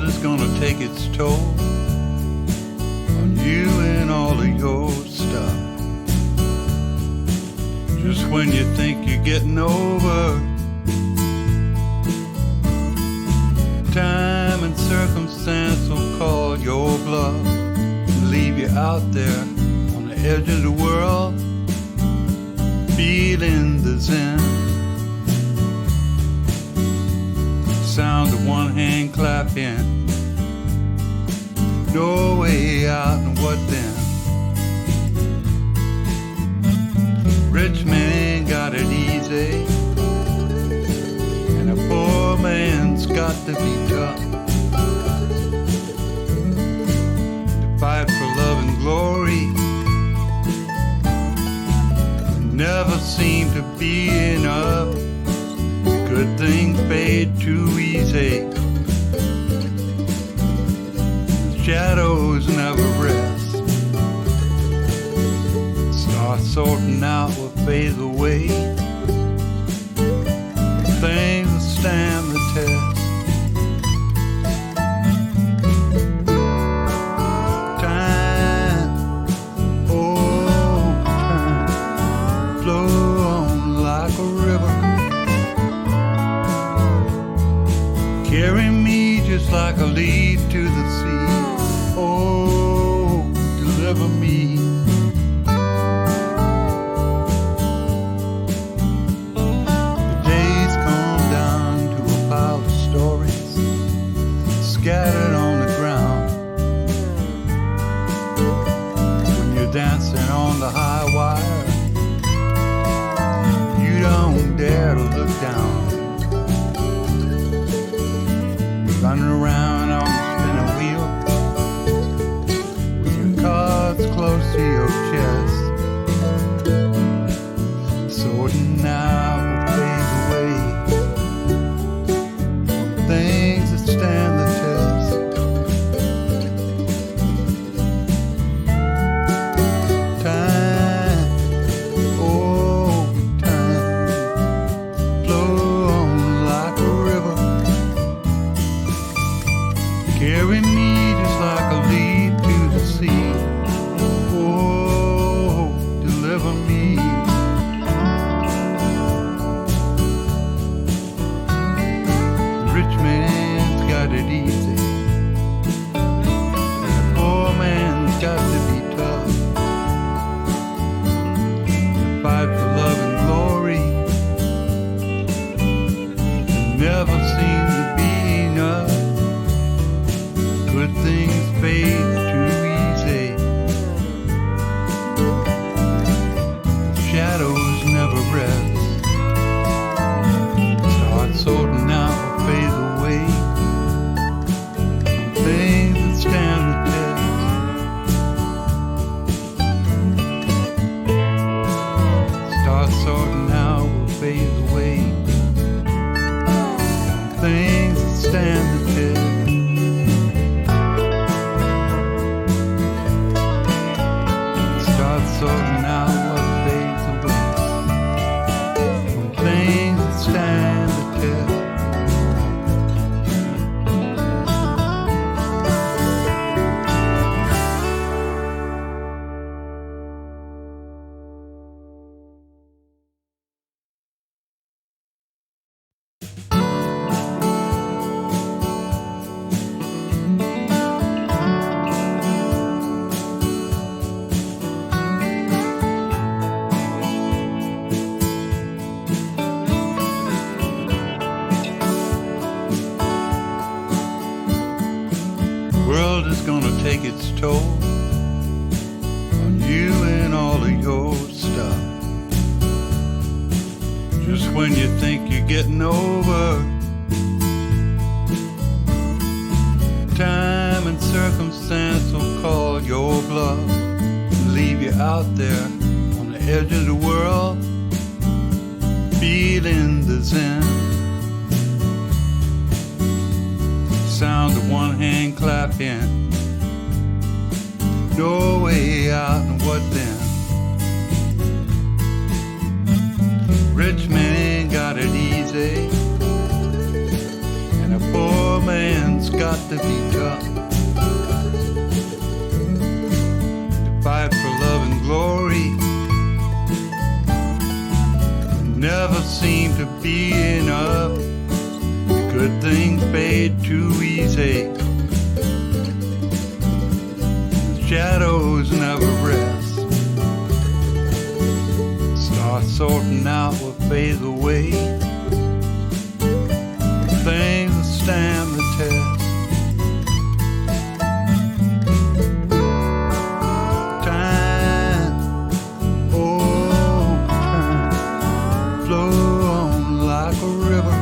is gonna take its toll on you and all of your stuff. Just when you think you're getting over, time and circumstance will call your bluff and leave you out there on the edge of the world, feeling the zen. Sound of one hand clapping, no way out, and what then? Rich man got it easy, and a poor man's got to be tough. To fight for love and glory never seem to be enough. Good things fade too easy. Shadows never rest. Start sorting out what fades away. Things that stand the test. Time, oh time, flow on like a river. Carry me just like a leaf to the sea. Oh, deliver me. The days come down to a pile of stories scattered on the ground. When you're dancing on the high wire, you don't dare to look down. Running around on the spinning wheel with your cards close to your chest. Sorting out what fades away, things that stand the test. Time, oh time, flow on like a river. Carry me just like a leaf to the sea. Oh, deliver me. The rich man's got it easy, and the poor man's got to be tough. To fight for love and glory never seems to be enough. Good things fade too easy. Shadows never rest. Start sorting out what fades away. Things that stand the test. Start sorting out what fades away. Things that stand the test. Sorting out what fades away, from things that stand the test. World is gonna take its toll on you and all of your stuff. Just when you think you're getting over, time and circumstance will call your bluff and leave you out there on the edge of the world, feeling the zen. Sound of one hand clapping, no way out, and what then? Rich man got it easy, and a poor man's got to be tough, to fight for love and glory. Never seem to be enough. Good things fade too easy. The shadows never rest. Start sorting out what fades away. Things that stand the test. Time, oh time, flow on like a river.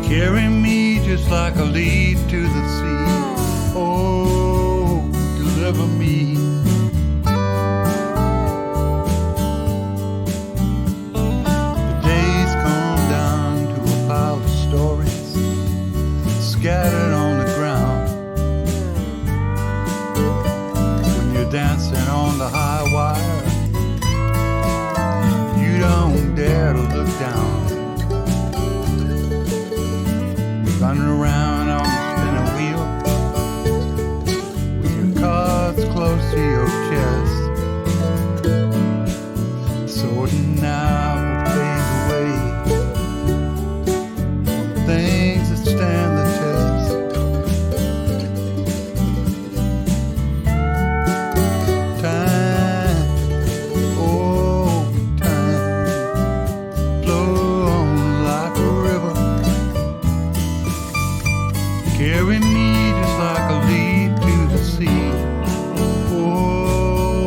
Carry me just like a leaf to the sea. Oh, deliver me. The days come down to a pile of stories scattered on the ground. When you're dancing on the high wire, you don't dare to look down. Running around on the spinning wheel with your cards close to your chest, sorting out what fades away, things that stand the test. Time, oh time, flow on like a river. Carry me just like a leaf to the sea. Oh,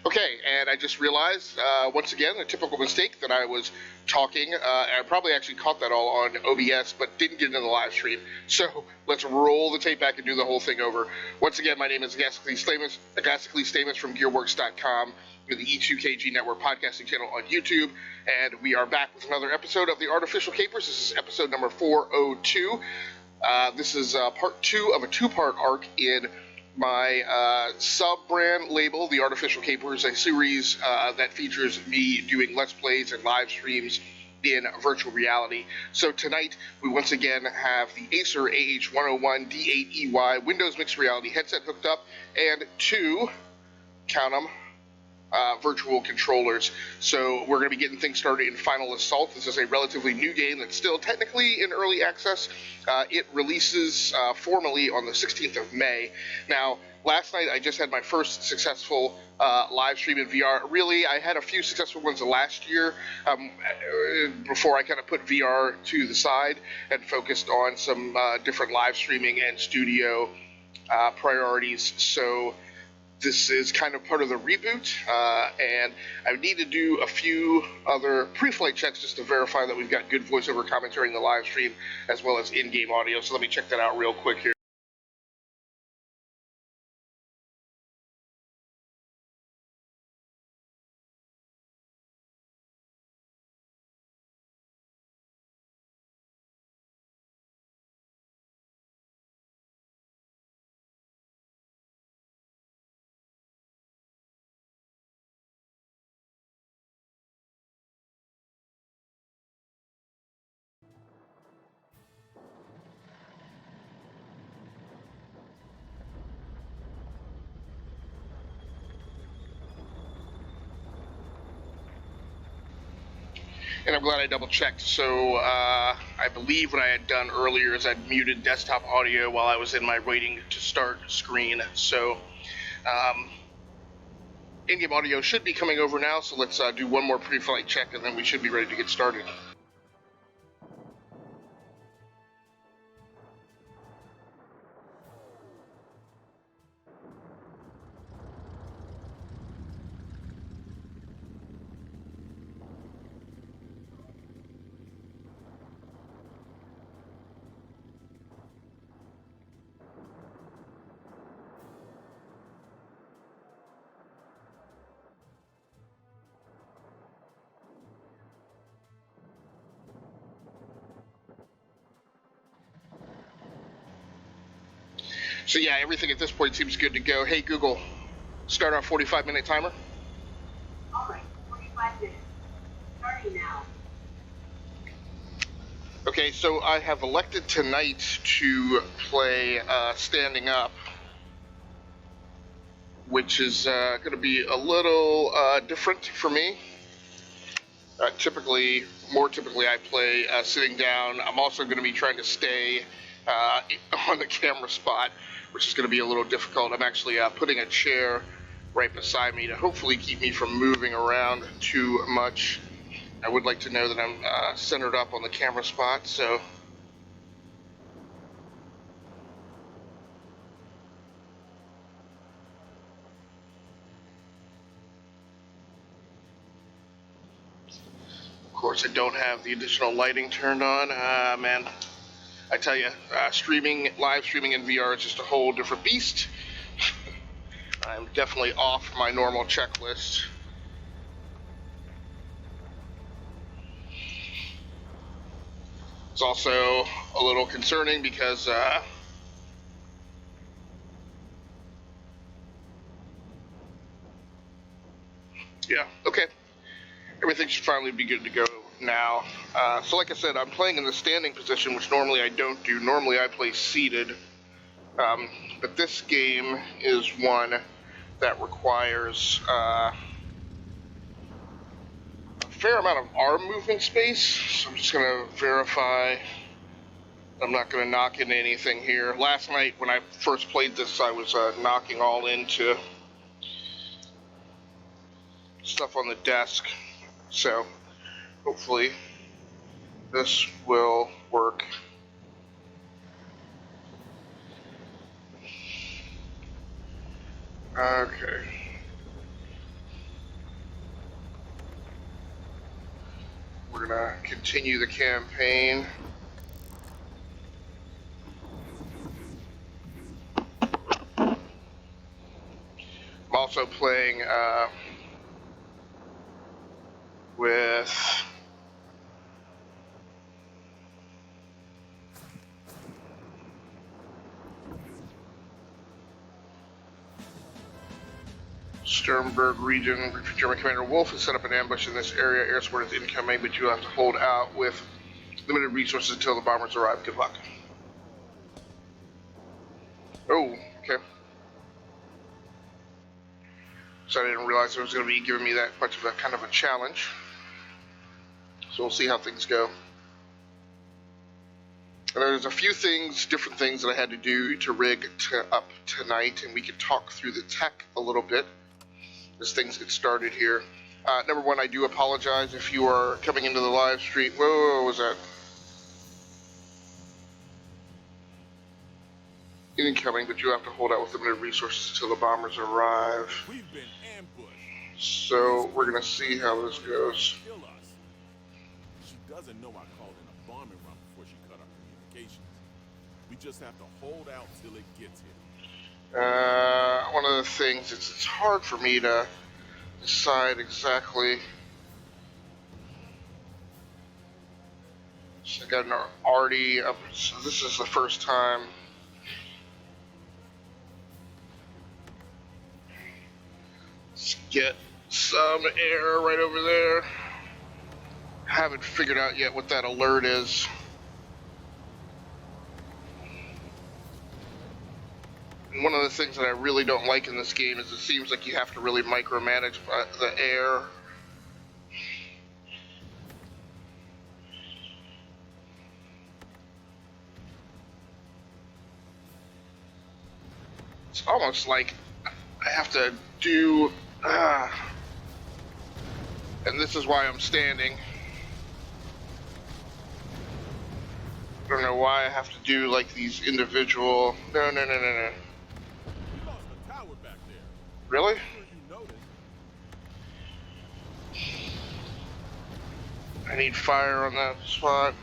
Okay, and I just realized, once again, a typical mistake that I was talking, and I probably actually caught that all on OBS, but didn't get into the live stream. So let's roll the tape back and do the whole thing over. Once again, my name is Agasically Stamus from Gearworks.com, with the E2KG Network podcasting channel on YouTube, and we are back with another episode of the Artificial Capers. This is episode number 402. This is part 2 of a two-part arc in my sub-brand label, The Artificial Capers, a series that features me doing Let's Plays and live streams in virtual reality. So tonight, we once again have the Acer AH101 D8EY Windows Mixed Reality headset hooked up, and 2, count them, virtual controllers. So we're going to be getting things started in Final Assault. This is a relatively new game that's still technically in early access. It releases formally on the 16th of May. Now, last night I just had my first successful live stream in VR. Really, I had a few successful ones last year before I kind of put VR to the side and focused on some different live streaming and studio priorities. So this is kind of part of the reboot, and I need to do a few other pre-flight checks just to verify that we've got good voiceover commentary in the live stream as well as in-game audio. So let me check that out real quick here. And I'm glad I double checked. So I believe what I had done earlier is I'd muted desktop audio while I was in my waiting to start screen. So in-game audio should be coming over now. So let's do one more pre-flight check and then we should be ready to get started. So yeah, everything at this point seems good to go. Hey Google, start our 45-minute timer. Alright, 45 minutes. Starting now. Okay, so I have elected tonight to play standing up, which is going to be a little different for me. More typically I play sitting down. I'm also going to be trying to stay on the camera spot, which is going to be a little difficult. I'm actually putting a chair right beside me to hopefully keep me from moving around too much. I would like to know that I'm centered up on the camera spot, so of course I don't have the additional lighting turned on. Man, I tell you, live streaming in VR is just a whole different beast. I'm definitely off my normal checklist. It's also a little concerning because yeah, okay. Everything should finally be good to go now. So like I said, I'm playing in the standing position, which normally I don't do. Normally I play seated. But this game is one that requires a fair amount of arm movement space. So I'm just going to verify I'm not going to knock into anything here. Last night when I first played this, I was knocking all into stuff on the desk. So hopefully this will work. Okay. we're gonna continue the campaign. I'm also playing with Sternberg region. German Commander Wolf has set up an ambush in this area. Air support is incoming, but you have to hold out with limited resources until the bombers arrive. Good luck. Oh, okay. So I didn't realize it was going to be giving me that much of a kind of a challenge. So we'll see how things go. And there's a few things, different things that I had to do to rig up tonight, and we can talk through the tech a little bit as things get started here. Number one, I do apologize if you are coming into the live stream. Whoa, what was that? Incoming, but you have to hold out with limited resources until the bombers arrive. We've been ambushed. So we're gonna see how this goes. Kill us. She doesn't know I called in a bombing run before she cut our communications. We just have to hold out till it gets here. One of the things, it's hard for me to decide exactly. So I got an already up, so this is the first time. Let's get some air right over there. Haven't figured out yet what that alert is. And one of the things that I really don't like in this game is it seems like you have to really micromanage the air. It's almost like I have to do, and this is why I'm standing. I don't know why I have to do like these individual, no. We lost the tower back there. Really? I'm sure you noticed. I need fire on that spot.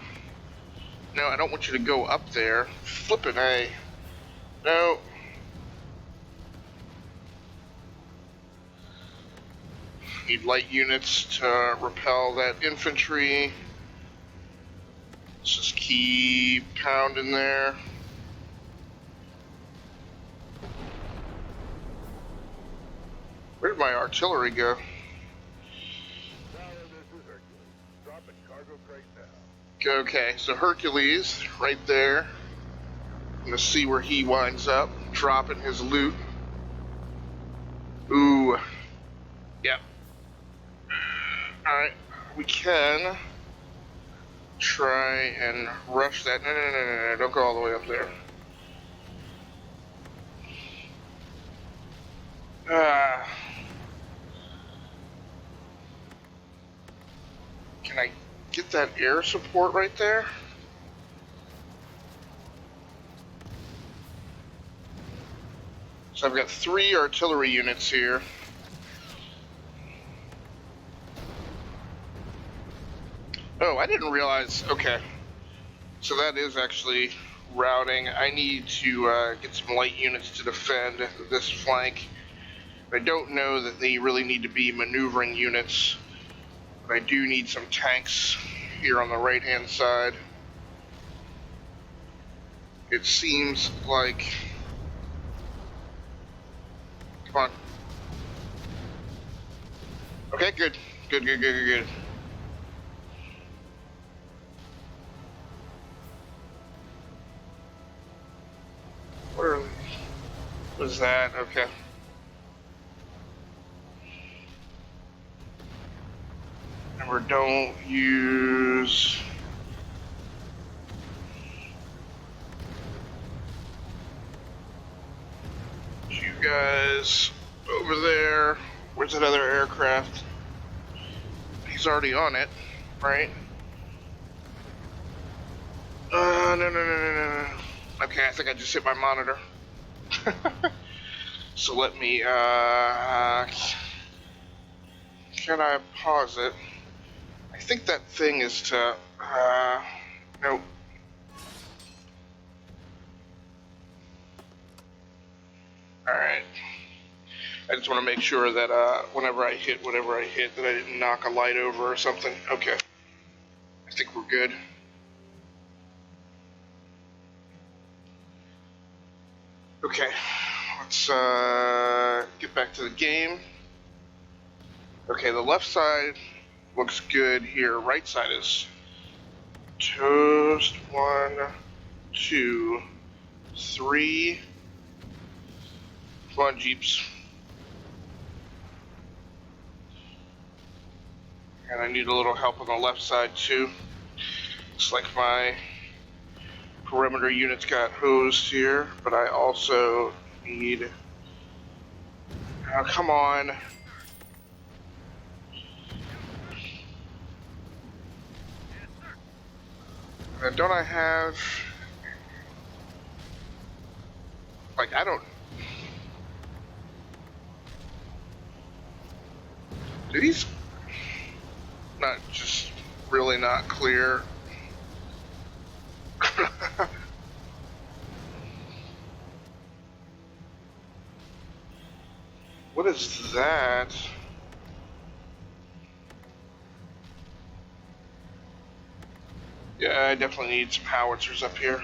No, I don't want you to go up there. Flippin' A. No. Need light units to repel that infantry. Let's just keep pounding there. Where did my artillery go? Okay, so Hercules right there. I'm gonna see where he winds up, dropping his loot. Ooh. Yep. Alright, we can try and rush that. No, don't go all the way up there. Can I get that air support right there? So I've got 3 artillery units here. Oh, I didn't realize. Okay. So that is actually routing. I need to get some light units to defend this flank. I don't know that they really need to be maneuvering units, but I do need some tanks here on the right-hand side. It seems like... Come on. Okay, good. Good. What is that? Okay. Remember, don't use... You guys over there. Where's that other aircraft? He's already on it, right? No. Okay, I think I just hit my monitor. So let me, can I pause it? I think that thing is to, nope. Alright. I just want to make sure that whenever I hit whatever I hit, that I didn't knock a light over or something. Okay. I think we're good. Okay. Let's get back to the game. Okay, the left side looks good here. Right side is toast. 1, 2, 3. Come on, Jeeps. And I need a little help on the left side too. Looks like my perimeter units got hosed here, but I also need... Oh, come on. Don't I have... Like, I don't... Do these... Not just really not clear. What is that? Yeah, I definitely need some howitzers up here.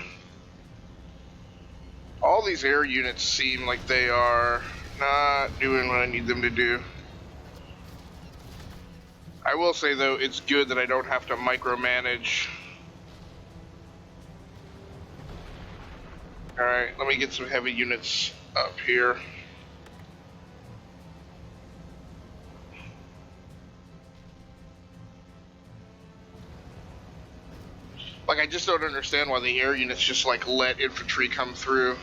All these air units seem like they are not doing what I need them to do. I will say, though, it's good that I don't have to micromanage. Alright, let me get some heavy units up here. Like, I just don't understand why the air units just, like, let infantry come through.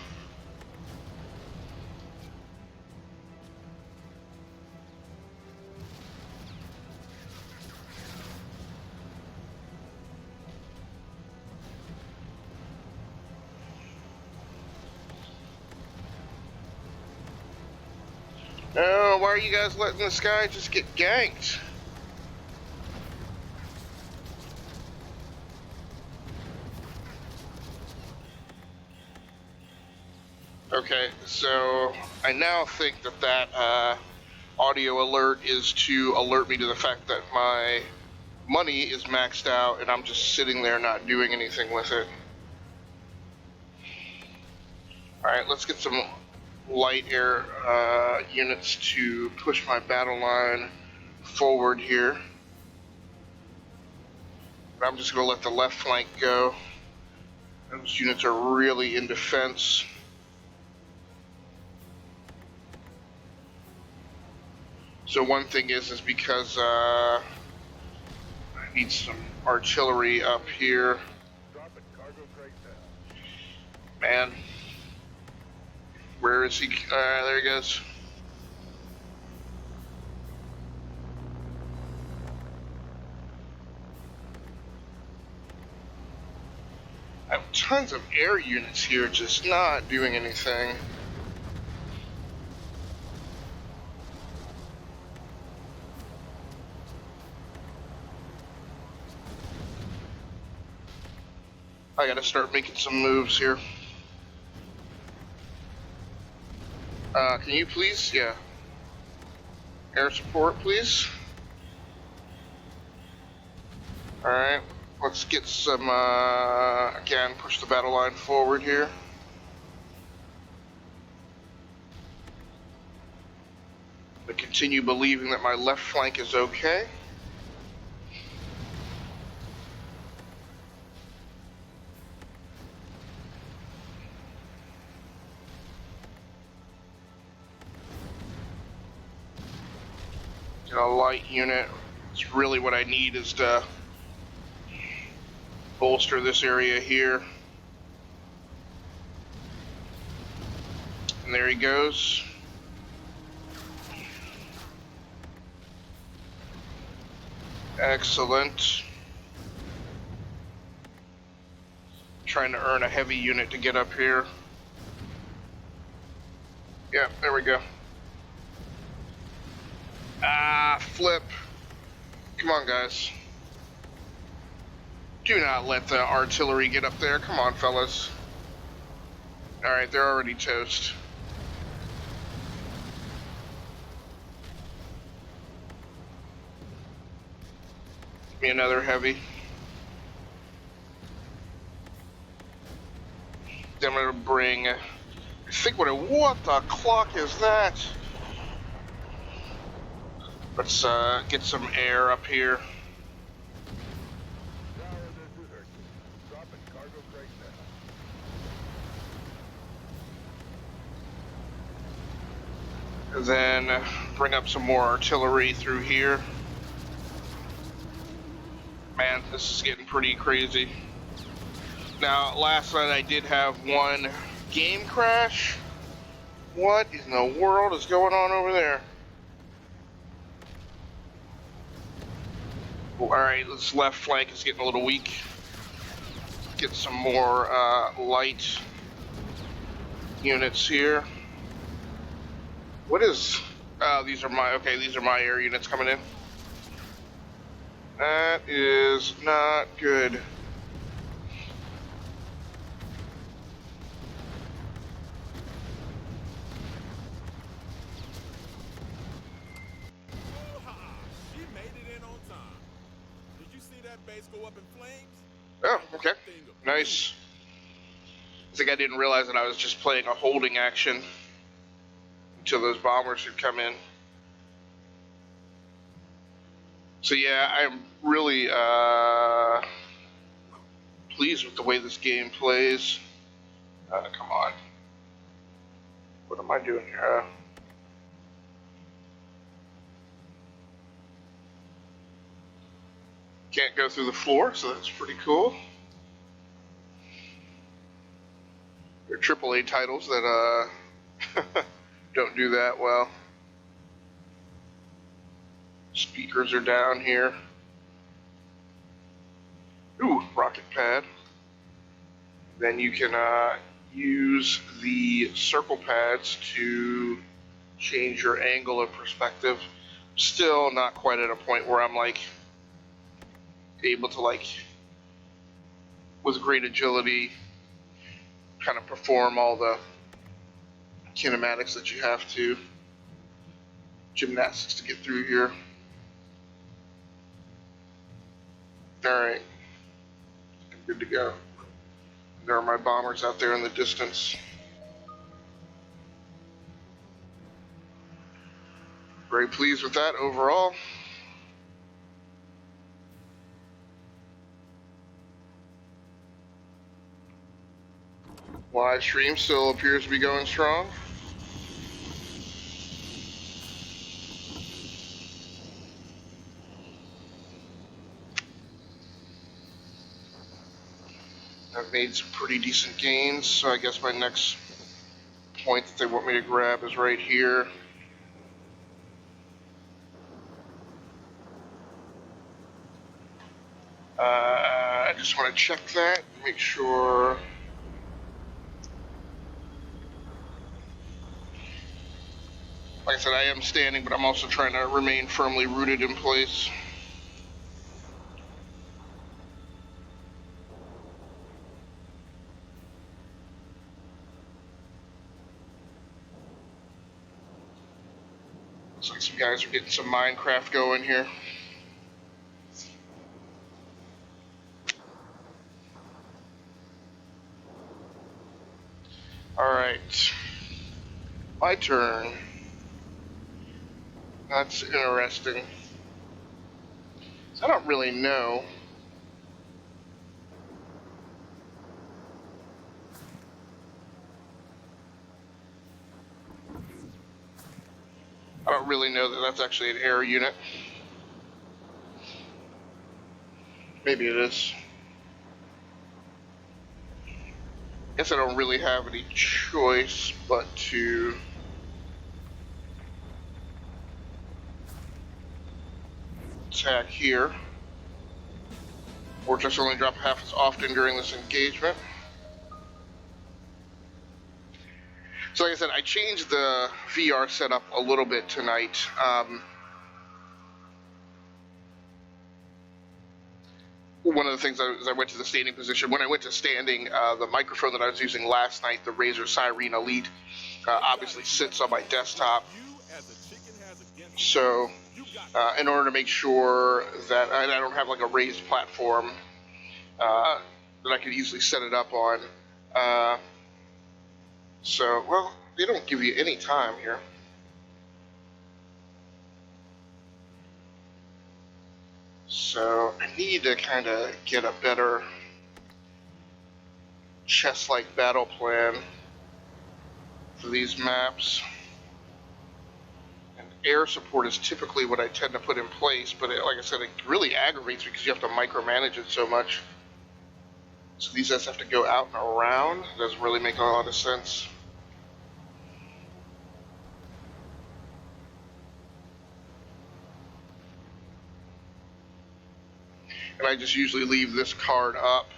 Oh, why are you guys letting this guy just get ganked? Okay, so I now think that that audio alert is to alert me to the fact that my money is maxed out and I'm just sitting there not doing anything with it. Alright, let's get some light air units to push my battle line forward here. I'm just going to let the left flank go. Those units are really in defense. So one thing is because I need some artillery up here. Man. Where is he? There he goes. I have tons of air units here just not doing anything. I gotta start making some moves here. Can you please? Yeah. Air support, please. Alright, let's get some, again, push the battle line forward here. I continue believing that my left flank is okay. A light unit. It's really what I need is to bolster this area here. And there he goes. Excellent. Trying to earn a heavy unit to get up here. Yeah, there we go. Ah, flip. Come on, guys. Do not let the artillery get up there. Come on, fellas. Alright, they're already toast. Give me another heavy. Then I'm gonna bring... I think what the clock is that? Let's get some air up here. And then bring up some more artillery through here. Man, this is getting pretty crazy. Now, last night I did have one game crash. What in the world is going on over there? Alright, this left flank is getting a little weak. Get some more light units here. What is... these are my air units coming in. That is not good. She made it in on time. Did you see that base go up in flames? Oh, okay. Nice. I think I didn't realize that I was just playing a holding action until those bombers had come in. So yeah, I'm really pleased with the way this game plays. Come on. What am I doing here? Can't go through the floor, so that's pretty cool. They're AAA titles that don't do that well. Speakers are down here. Ooh, rocket pad. Then you can use the circle pads to change your angle of perspective. Still not quite at a point where I'm like able to with great agility kind of perform all the kinematics that you have to, gymnastics to get through here. Alright, I'm good to go. There are my bombers out there in the distance. Very pleased with that overall. Live stream still appears to be going strong. I've made some pretty decent gains, so I guess my next point that they want me to grab is right here. I just want to check that, make sure. Like I said, I am standing, but I'm also trying to remain firmly rooted in place. Looks like some guys are getting some Minecraft going here. Alright. My turn. That's interesting. I don't really know. I don't really know that that's actually an air unit. Maybe it is. Guess I don't really have any choice but to attack here, or just only drop half as often during this engagement. So like I said, I changed the VR setup a little bit tonight. one of the things I went to the standing position. When I went to standing, the microphone that I was using last night, the Razer Siren Elite, obviously sits on my desktop. So in order to make sure that I don't have like a raised platform that I could easily set it up on. So, well, they don't give you any time here. So I need to kind of get a better chess-like battle plan for these maps. And air support is typically what I tend to put in place, but like I said, it really aggravates me because you have to micromanage it so much. So these guys have to go out and around. It doesn't really make a lot of sense. And I just usually leave this card up.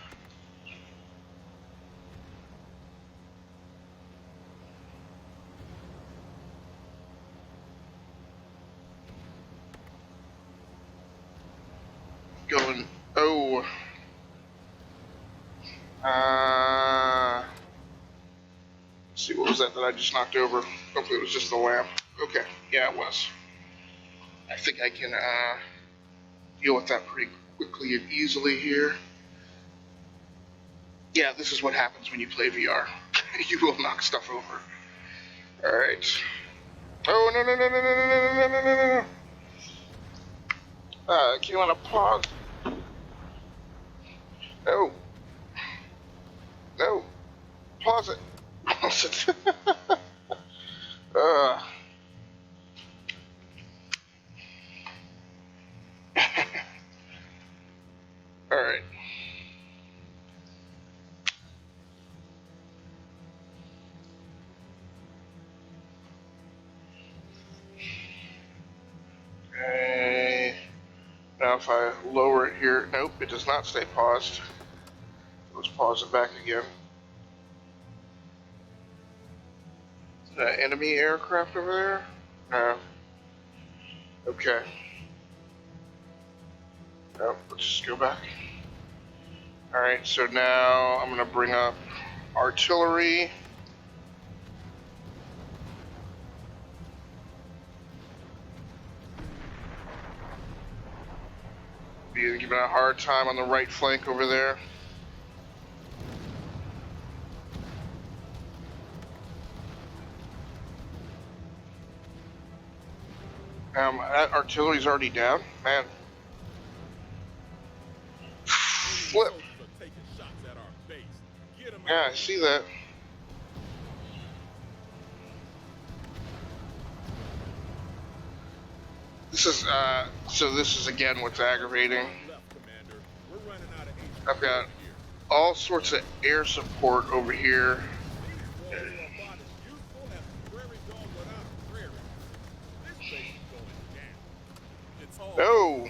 Going, oh. Let's see, what was that I just knocked over? Hopefully it was just the lamp. Okay, yeah, it was. I think I can deal with that pretty quickly and easily here. Yeah, this is what happens when you play VR. You will knock stuff over. Alright. Oh, no, no, no, no, no, no, no, no, no, no. Do you want to pause? No. No. Pause it. Pause it. Alright. Okay. Now if I lower it here, nope, it does not stay paused. Let's pause it back again. Is that enemy aircraft over there? No. Okay. Oh, let's just go back. Alright, so now I'm going to bring up artillery. Being given a hard time on the right flank over there. That artillery's already down, man. Flip. Yeah, I see that. This is, so this is again what's aggravating. I've got all sorts of air support over here. Oh,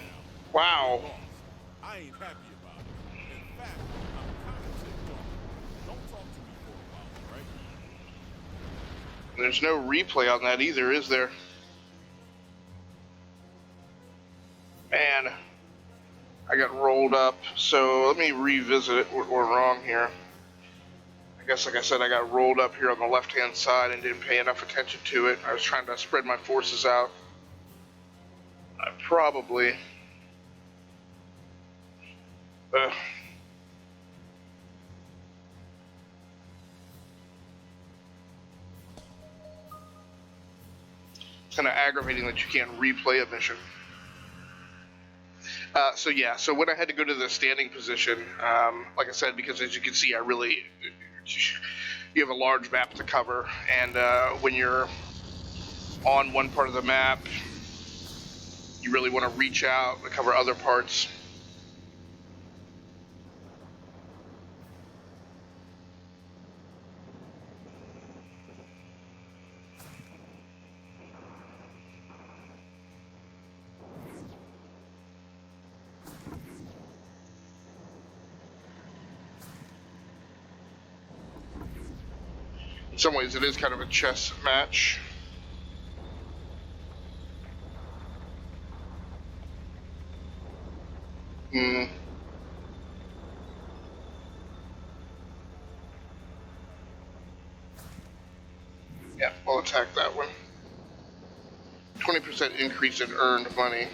wow. I ain't happy about it. In fact, I'm kind of ticked off. Don't talk to me for a while, right? There's no replay on that either, is there? Man, I got rolled up. So let me revisit it. We're wrong here. I guess, like I said, I got rolled up here on the left-hand side and didn't pay enough attention to it. I was trying to spread my forces out. I probably... It's kind of aggravating that you can't replay a mission. So yeah, so when I had to go to the standing position, like I said, because as you can see, you have a large map to cover, and when you're on one part of the map, you really want to reach out and cover other parts. In some ways, it is kind of a chess match. I'll attack that one. 20% increase in earned money.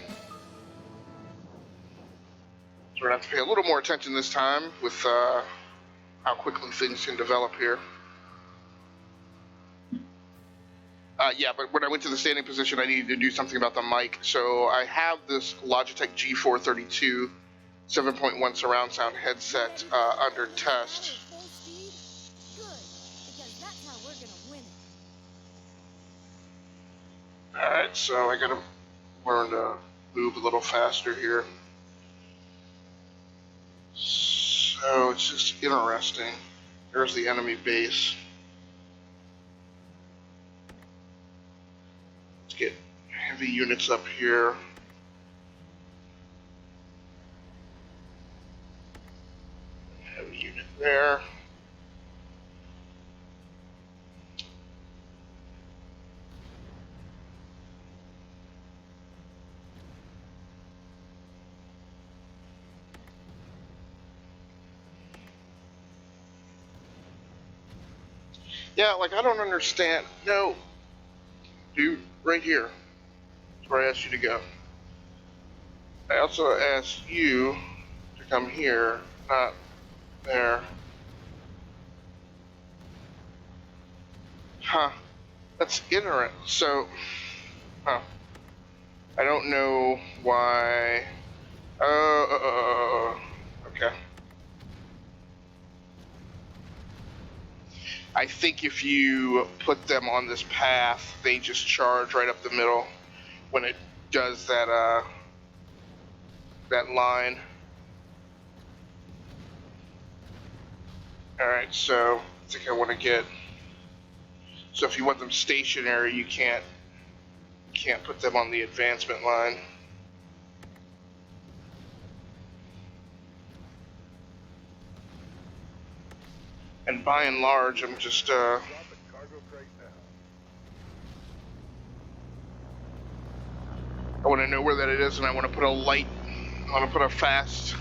So we're going to have to pay a little more attention this time with how quickly things can develop here. Yeah, but when I went to the standing position, I needed to do something about the mic. So I have this Logitech G432 7.1 surround sound headset under test. Alright, so I gotta learn to move a little faster here. So it's just interesting. There's the enemy base. Let's get heavy units up here. Heavy unit there. Yeah, like I don't understand. No, dude, right here. That's where I asked you to go. I also asked you to come here, not there. Huh. That's interesting. So, huh. I don't know why. Okay. I think if you put them on this path, they just charge right up the middle when it does that that line. All right, so I think I want to get. So if you want them stationary, you can't put them on the advancement line. And by and large, I'm just I want to know where that it is, and I want to put a fast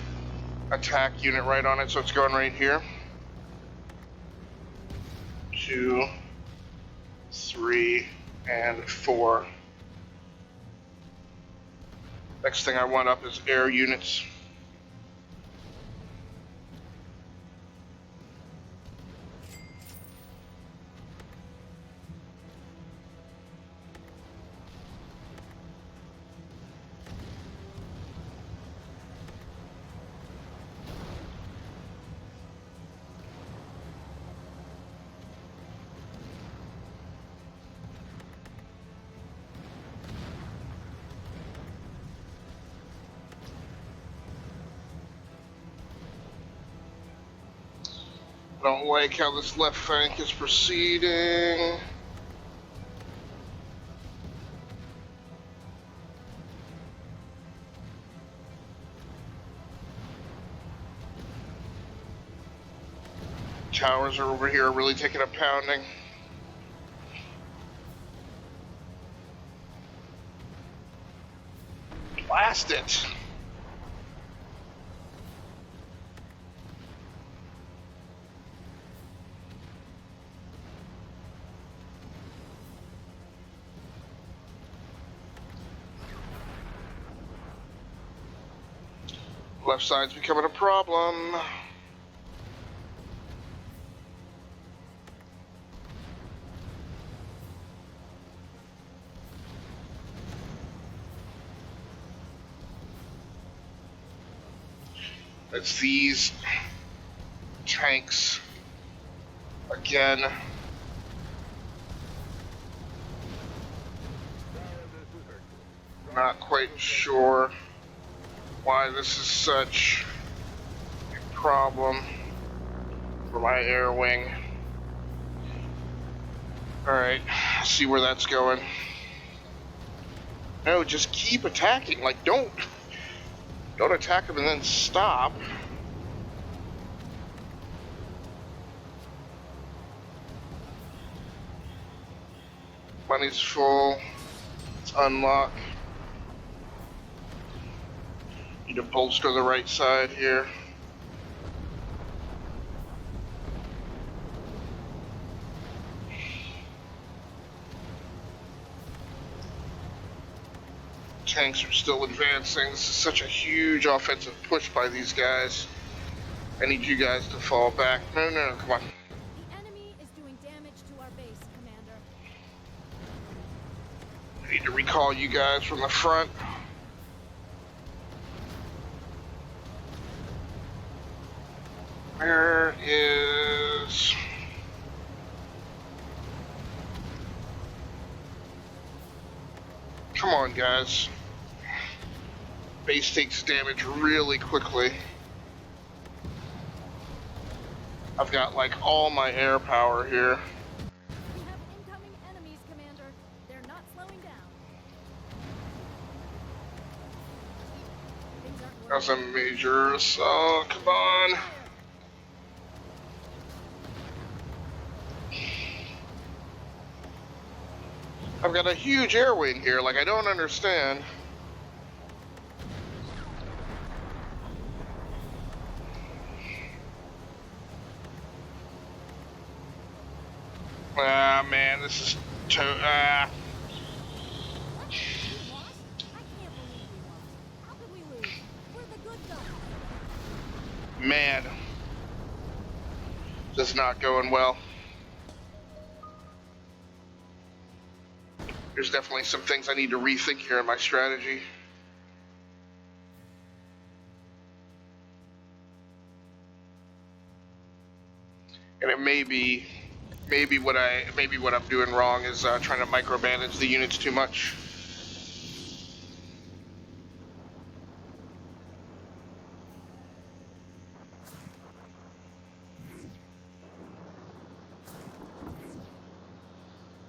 attack unit right on it, so it's going right here. 2, 3, and 4. Next thing I want up is air units. I don't like how this left flank is proceeding. Towers are over here really taking a pounding. Blast it! Left side's becoming a problem. It's these tanks again. Not quite sure why this is such a problem for my air wing. Alright, see where that's going. No, just keep attacking. Like, don't attack them and then stop. Money's full. Let's unlock. Need to bolster the right side here. Tanks are still advancing. This is such a huge offensive push by these guys. I need you guys to fall back. No, come on. The enemy is doing damage to our base, Commander. I need to recall you guys from the front. Where is... Come on, guys. Base takes damage really quickly. I've got like all my air power here. We have incoming enemies, Commander. They're not slowing down. Things aren't That's a major assault. Come on. I've got a huge air wing here, like I don't understand. Ah, man, this is What? We lost? I can't believe we lost. How could we lose? We're the good guys. man. This is not going well. There's definitely some things I need to rethink here in my strategy. And it may be what I'm doing wrong is trying to micromanage the units too much.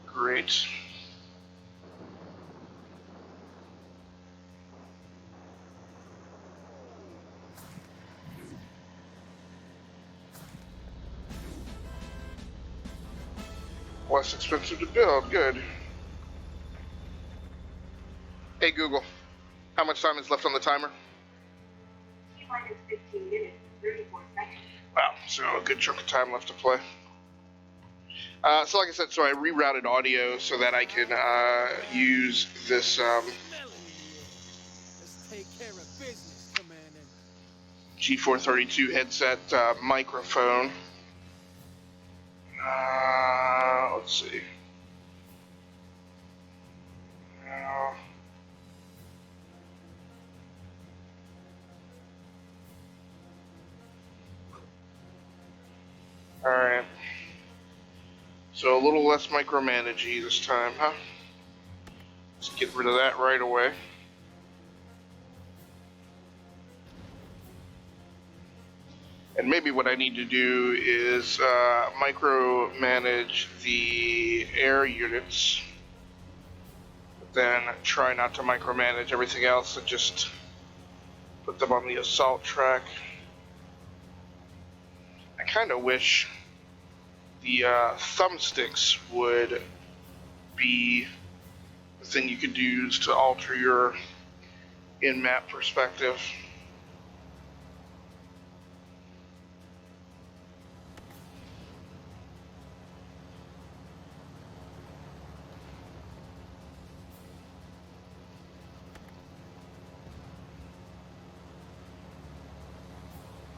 Great. Less expensive to build, good. Hey Google, how much time is left on the timer? T-minus 15 minutes, 34 seconds. Wow, so a good chunk of time left to play. So like I said, so I rerouted audio so that I can use this Let's take care of business, Commander. G432 headset microphone. Let's see. All right. So a little less micromanagey this time, huh? Let's get rid of that right away. And maybe what I need to do is micromanage the air units, but then try not to micromanage everything else and just put them on the assault track. I kind of wish the thumbsticks would be the thing you could use to alter your in-map perspective.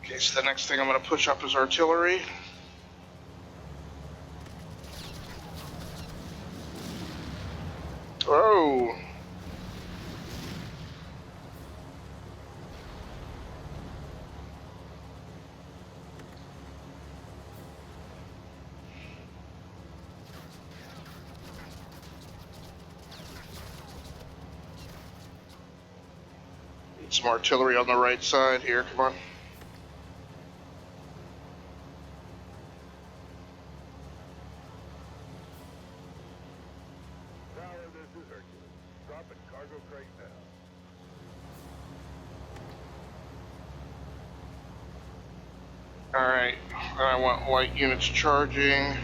Okay, so the next thing I'm going to push up is artillery. Oh! Need some artillery on the right side here, come on. Alright, I want light units charging.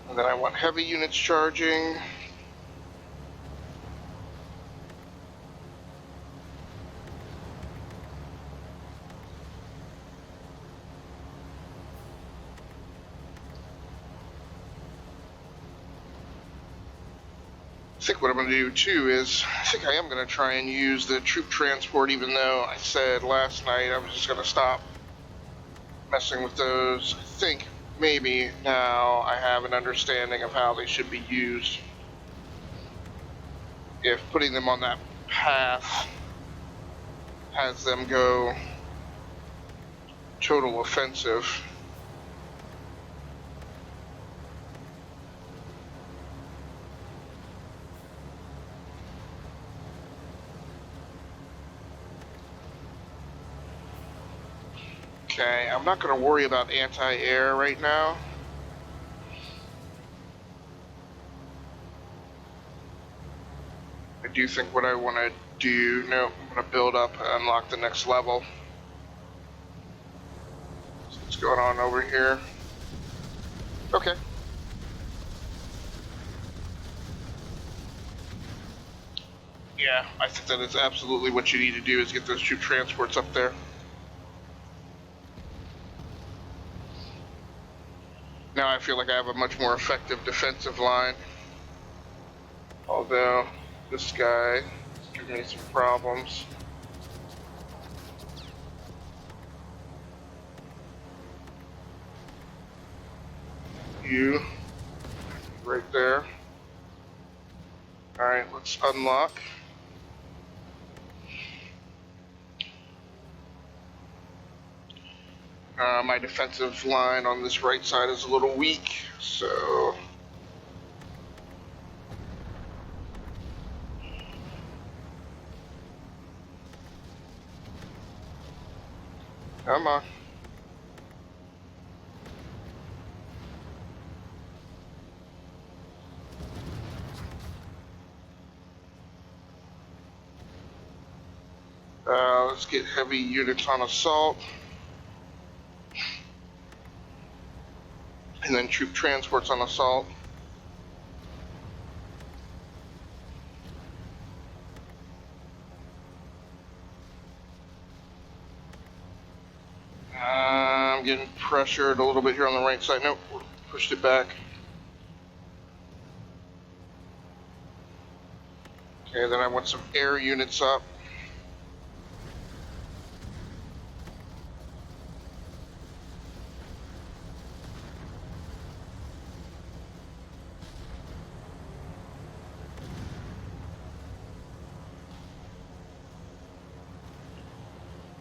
And then I want heavy units charging. I think what I'm going to do too is, I think I am going to try and use the troop transport, even though I said last night I was just going to stop messing with those. I think maybe now I have an understanding of how they should be used. If putting them on that path has them go total offensive. Okay, I'm not going to worry about anti-air right now. I do think what I want to do, no, I'm going to build up and unlock the next level. So what's going on over here? Okay. Yeah, I think that is absolutely what you need to do, is get those troop transports up there. Now I feel like I have a much more effective defensive line. Although, this guy is giving me some problems. You, right there. Alright, let's unlock. My defensive line on this right side is a little weak, so... Come on. Let's get heavy units on assault. And then troop transports on assault. I'm getting pressured a little bit here on the right side. Nope, pushed it back. Okay, then I want some air units up.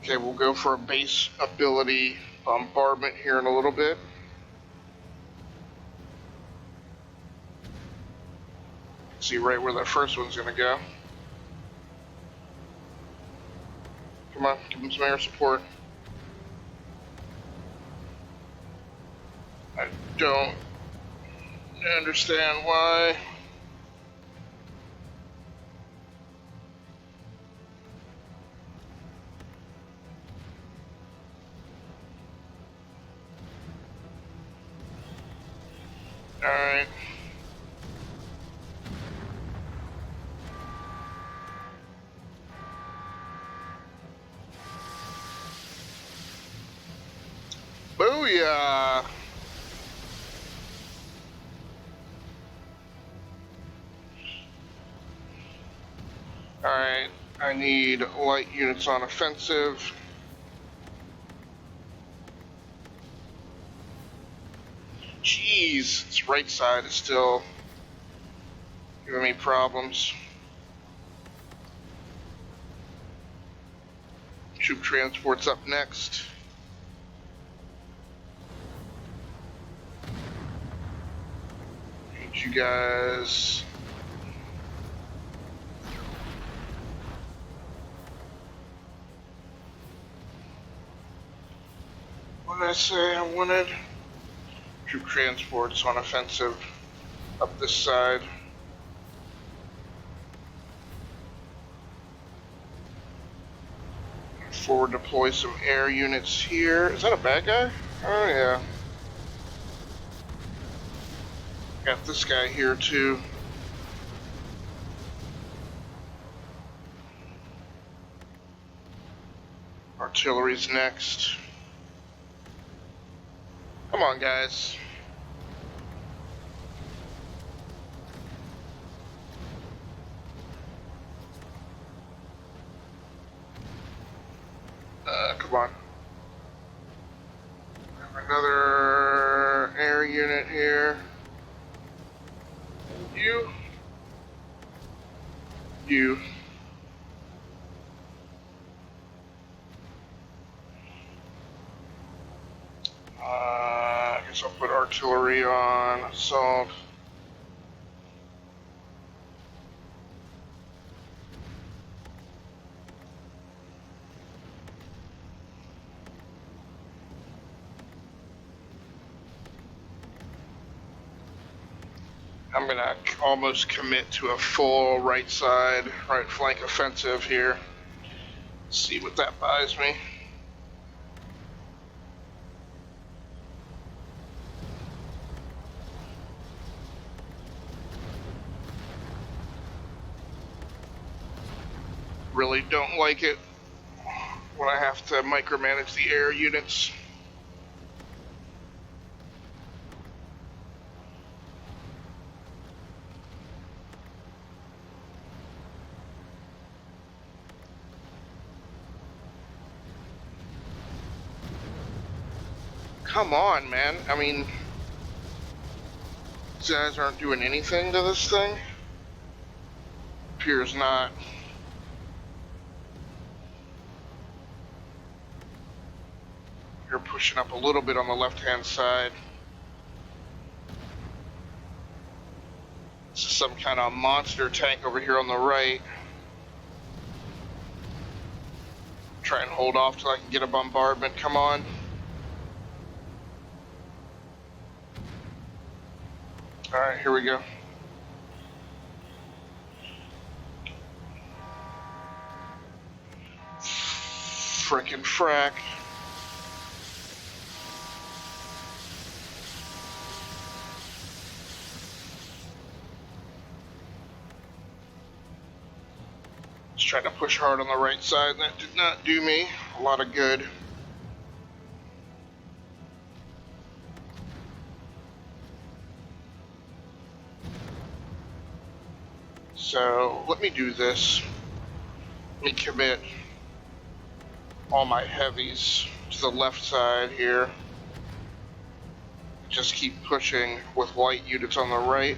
Okay, we'll go for a base ability bombardment here in a little bit. See right where that first one's gonna go. Come on, give them some air support. I don't understand why. Alright. Booyah! Alright, I need light units on offensive. Jeez, this right side is still giving me problems. Troop transport's up next. Need you guys. What did I say I wanted? Troop transports on offensive up this side. Forward deploy some air units here. Is that a bad guy? Oh yeah. Got this guy here too. Artillery's next. Come on, guys. You. I guess I'll put artillery on assault. I'm gonna almost commit to a full right side, right flank offensive here. See what that buys me. Really don't like it when I have to micromanage the air units. Come on, man. I mean, these guys aren't doing anything to this thing? Appears not. You're pushing up a little bit on the left-hand side. This is some kind of monster tank over here on the right. Try and hold off till I can get a bombardment. Come on. Alright, here we go. Frickin' frack. Just trying to push hard on the right side, and that did not do me a lot of good. So let me do this. Let me commit all my heavies to the left side here. Just keep pushing with light units on the right.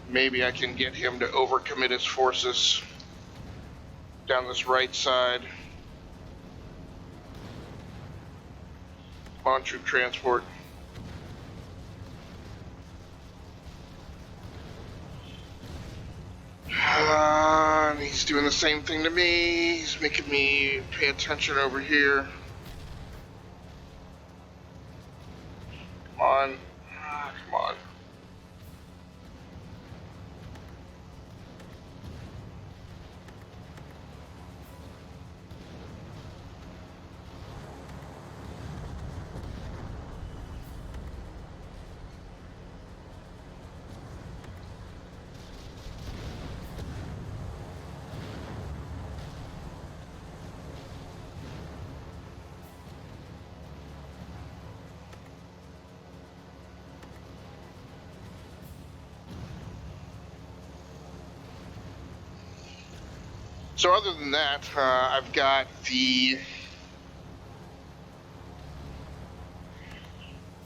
Maybe I can get him to overcommit his forces down this right side. Come on, troop transport. And he's doing the same thing to me. He's making me pay attention over here. Come on. Come on. So other than that, I've got the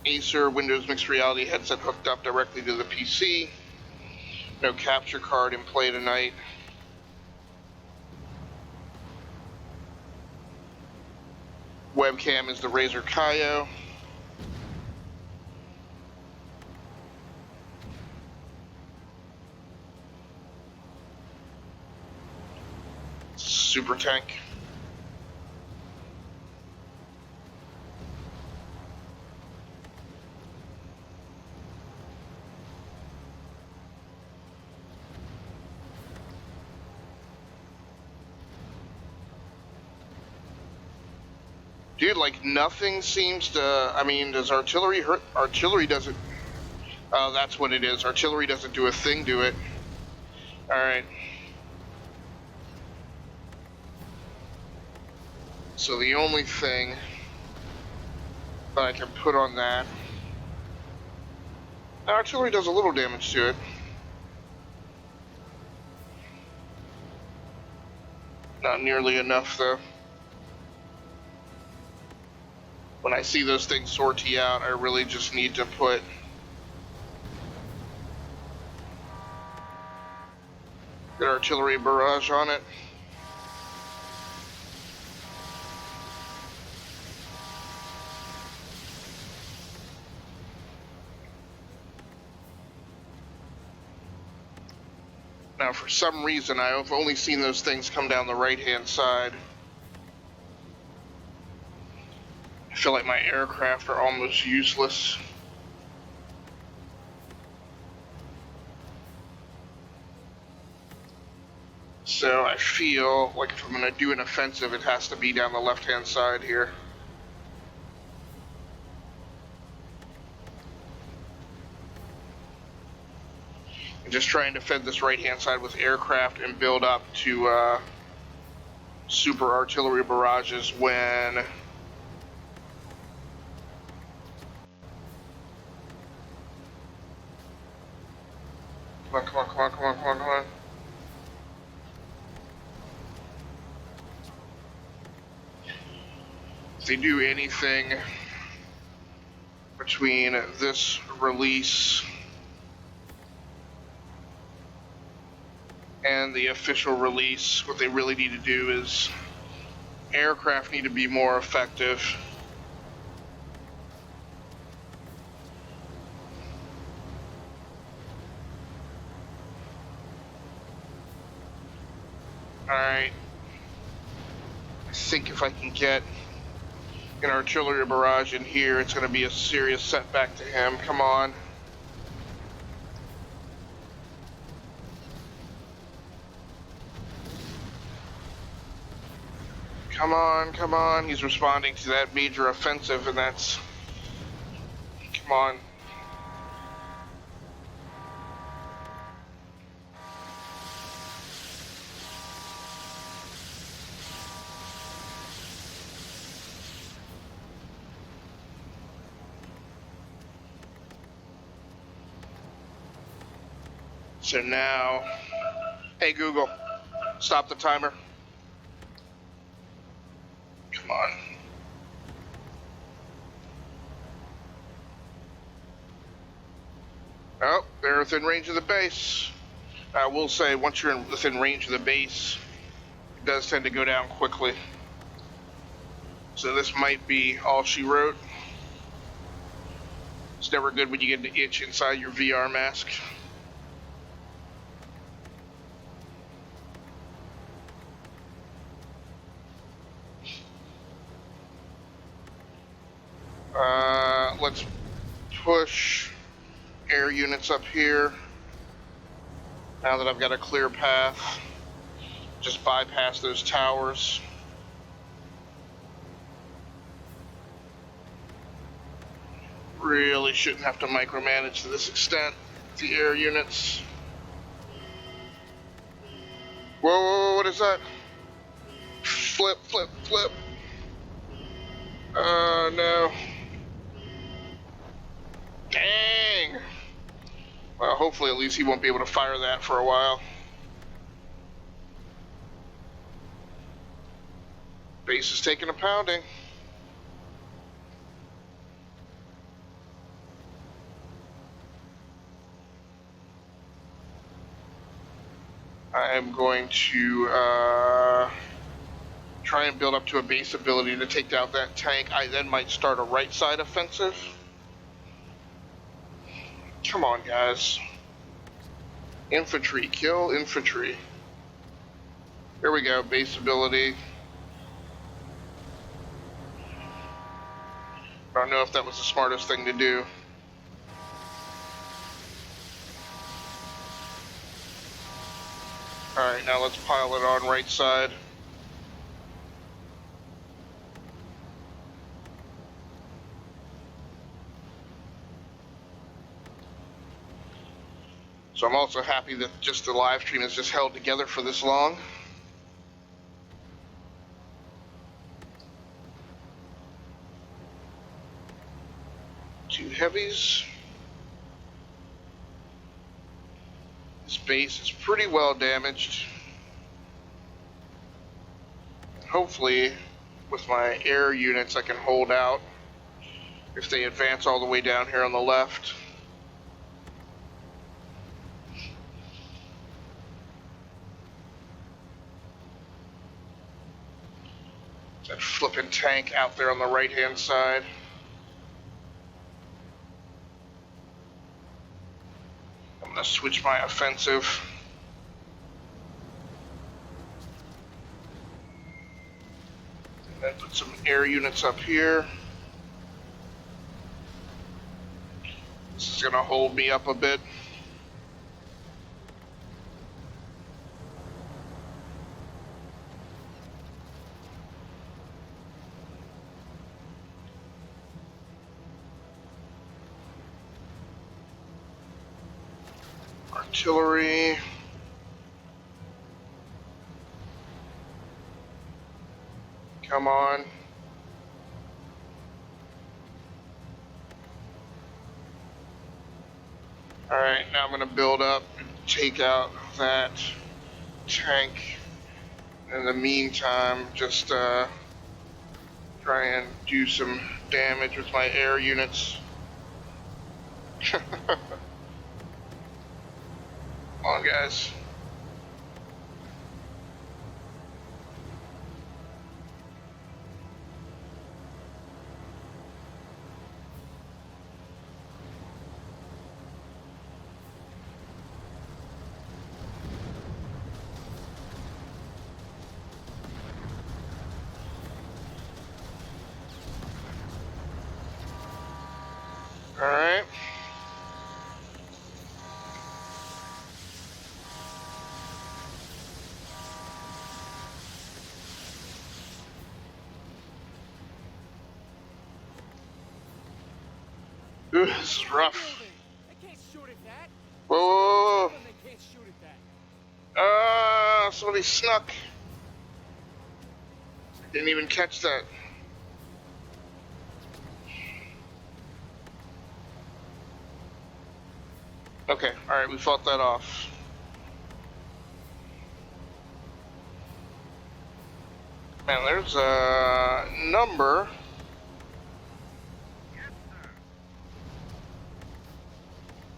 Acer Windows Mixed Reality headset hooked up directly to the PC. No capture card in play tonight. Webcam is the Razer Kiyo. Super tank. Dude, like nothing seems to, I mean, does artillery hurt? Artillery doesn't, oh, that's what it is. Artillery doesn't do a thing to it. Alright. So the only thing that I can put on that, artillery does a little damage to it. Not nearly enough though. when I see those things sortie out, I really just need to put an artillery barrage on it. Now, for some reason, I've only seen those things come down the right-hand side. I feel like my aircraft are almost useless. So I feel like if I'm going to do an offensive, it has to be down the left-hand side here. And just trying to defend this right-hand side with aircraft and build up to super artillery barrages when Come on. If they do anything between this release and the official release, what they really need to do is aircraft need to be more effective. Alright, I think if I can get an artillery barrage in here, it's going to be a serious setback to him. Come on. Come on. He's responding to that major offensive, and that's... Come on. So now, hey Google, stop the timer. Come on. Oh, they're within range of the base. I will say, once you're within range of the base, it does tend to go down quickly. So this might be all she wrote. It's never good when you get an itch inside your VR mask. Let's push air units up here. Now that I've got a clear path, just bypass those towers. Really shouldn't have to micromanage to this extent the air units. Whoa, what is that? Flip. Oh no. Dang! Well, hopefully at least he won't be able to fire that for a while. Base is taking a pounding. I am going to try and build up to a base ability to take out that tank. I then might start a right side offensive. Come on, guys. Infantry, kill infantry. There we go, base ability. I don't know if that was the smartest thing to do. Alright, now let's pile it on right side. So I'm also happy that just the live stream has just held together for this long. Two heavies. This base is pretty well damaged. Hopefully, with my air units, I can hold out. if they advance all the way down here on the left. That flipping tank out there on the right-hand side. I'm gonna switch my offensive. And then put some air units up here. This is gonna hold me up a bit. Artillery. Come on. Alright, now I'm going to build up and take out that tank. In the meantime, just try and do some damage with my air units. Come on, guys. All right. Ooh, this is rough. They can't shoot at that. Whoa! They can't shoot at that. Somebody snuck. Didn't even catch that. Okay, alright, we fought that off. Man, there's a number.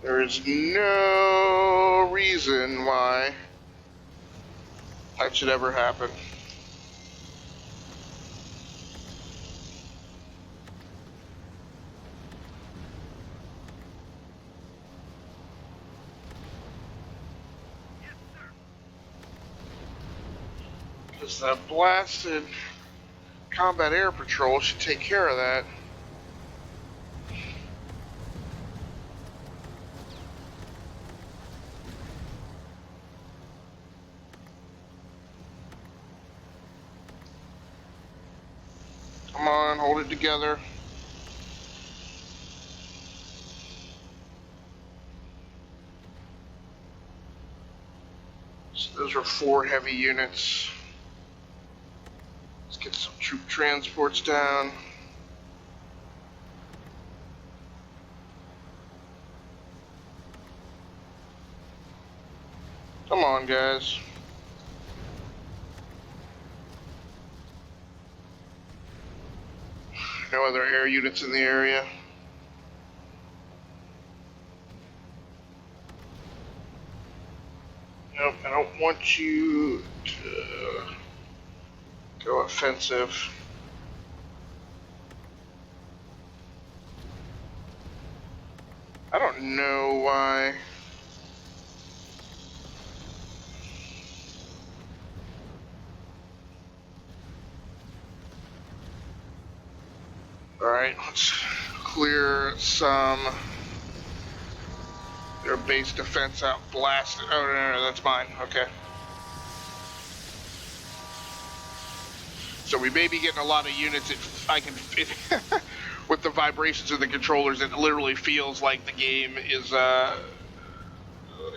There is no reason why that should ever happen. Because the blasted combat air patrol should take care of that. Come on, hold it together. So those are 4 heavy units. Let's get some troop transports down. Come on, guys. No other air units in the area. Nope, I don't want you to go offensive. I don't know why. Alright, let's clear some their base defense out. Blast it. Oh, no, that's mine. Okay. So we may be getting a lot of units. I can with the vibrations of the controllers, it literally feels like the game is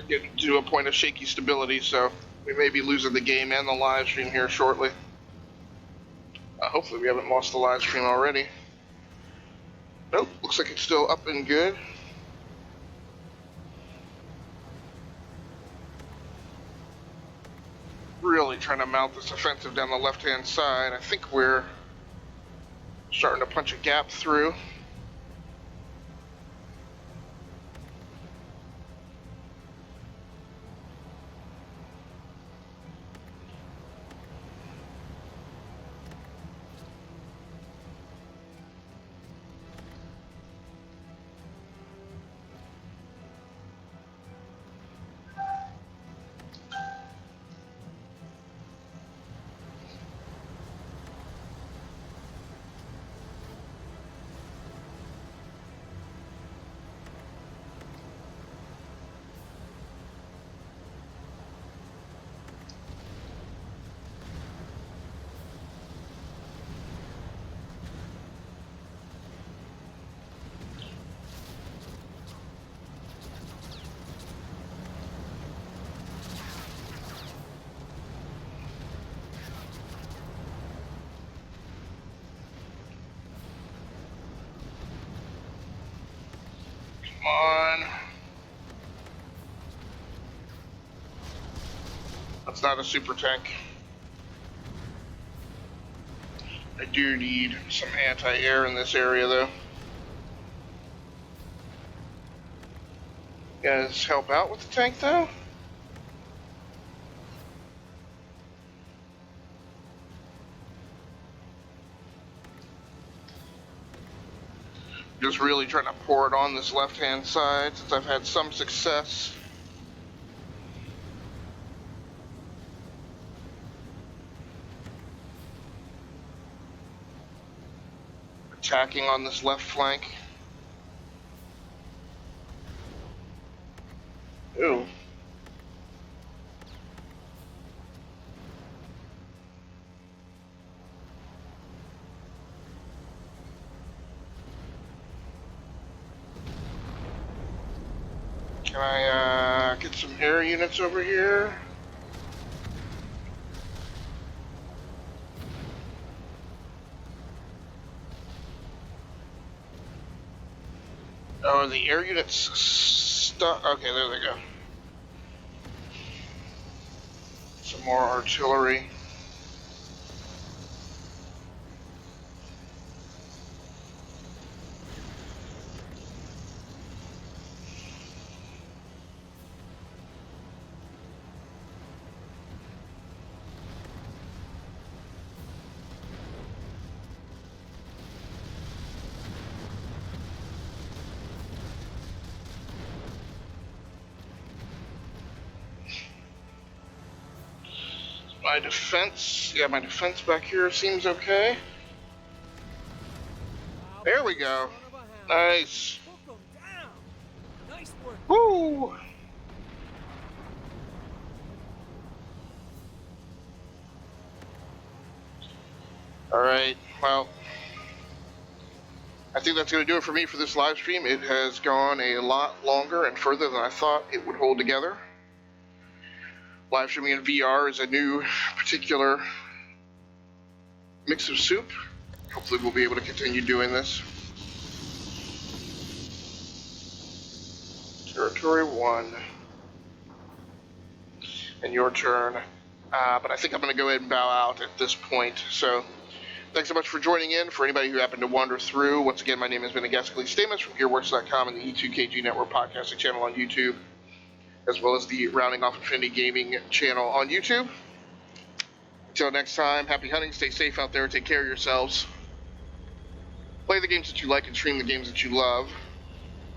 getting to a point of shaky stability. So we may be losing the game and the live stream here shortly. Hopefully we haven't lost the live stream already. Nope, looks like it's still up and good. Really trying to mount this offensive down the left-hand side. I think we're starting to punch a gap through. Come on. That's not a super tank. I do need some anti-air in this area, though. You guys help out with the tank, though? Just really trying to pour it on this left-hand side since I've had some success. Attacking on this left flank. Ooh. Can I get some air units over here? Oh, the air units stuck. Okay, there they go. Some more artillery. My defense, yeah, my defense back here seems okay. There we go. Nice. Hook 'em down. Nice work. Woo! Alright, well, I think that's going to do it for me for this live stream. It has gone a lot longer and further than I thought it would hold together. Live streaming in VR is a new particular mix of soup. Hopefully we'll be able to continue doing this. Territory 1. And your turn. But I think I'm going to go ahead and bow out at this point. So, thanks so much for joining in. For anybody who happened to wander through, once again, my name has been Gascally Stamus from GearWorks.com and the E2KG Network podcasting channel on YouTube, as well as the Rounding Off Infinity Gaming channel on YouTube. Until next time, happy hunting, stay safe out there, take care of yourselves. Play the games that you like and stream the games that you love.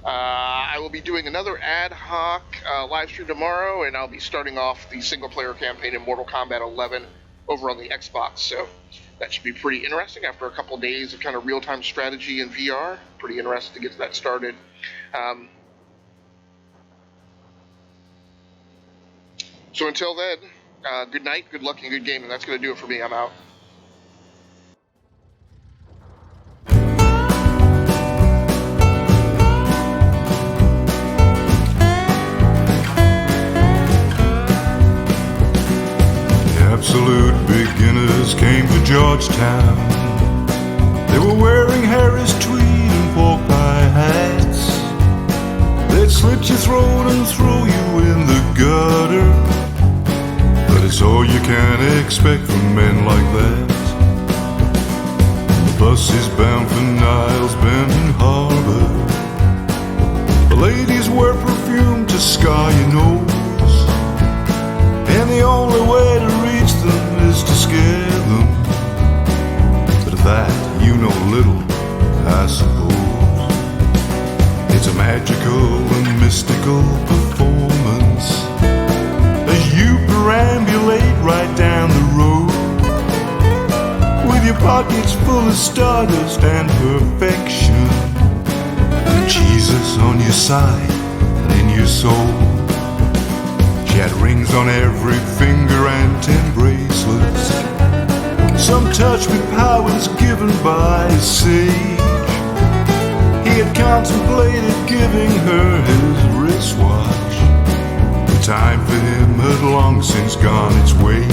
I will be doing another ad hoc live stream tomorrow, and I'll be starting off the single-player campaign in Mortal Kombat 11 over on the Xbox, so that should be pretty interesting after a couple days of kind of real-time strategy in VR. Pretty interested to get that started. So until then, good night, good luck, and good game, and that's going to do it for me. I'm out. Absolute beginners came to Georgetown. They were wearing Harris tweed and pork pie hats. They'd slit your throat and throw you in the gutter. But it's all you can expect from men like that. The bus is bound for Niles Bend Harbor. The ladies wear perfume to scar your nose. And the only way to reach them is to scare them. But of that you know little, I suppose. It's a magical and mystical performance as you perambulate right down the road, with your pockets full of stardust and perfection, and Jesus on your side and in your soul. She had rings on every finger and 10 bracelets, some touched with powers given by a sage. He had contemplated giving her his wristwatch. The time for him had long since gone its way.